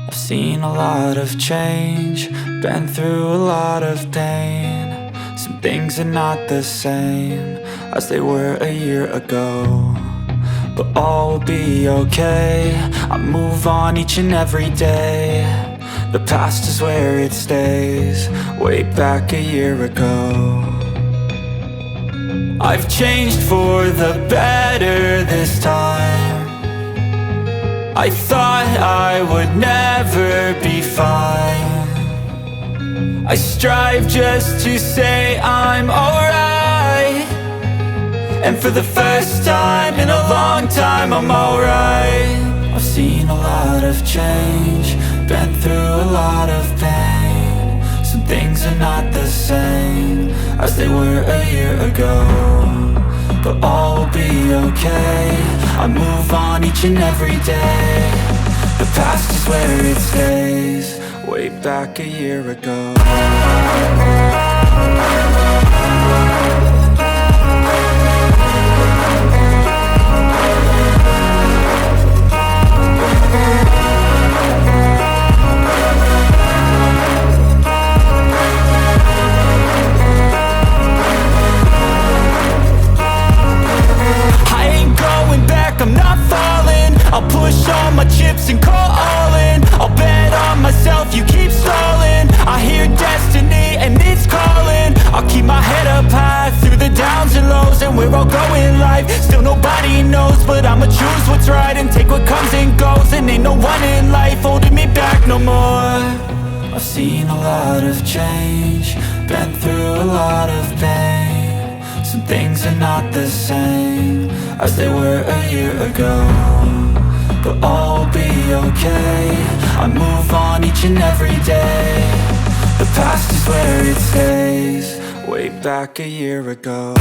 I've seen a lot of change, been through a lot of pain. Some things are not the same as they were a year ago, but all will be okay. I move on each and every day. The past is where it stays, way back a year ago. I've changed for the better this time. I thought I would never be fine. I strive just to say I'm alright, and for the first time in a long time I'm alright. I've seen a lot of change, been through a lot of pain. Some things are not the same as they were a year ago, but all will be okay. I move on each and every day. The past is where it stays, way back a year ago. I'm not falling, I'll push all my chips and call all in. I'll bet on myself, you keep stalling. I hear destiny and it's calling. I'll keep my head up high through the downs and lows, and we're all going live. Still nobody knows, but I'ma choose what's right and take what comes and goes. And ain't no one in life holding me back no more. I've seen a lot of change, been through a lot of pain. Some things are not the same as they were a year ago, but all will be okay. I move on each and every day. The past is where it stays, way back a year ago.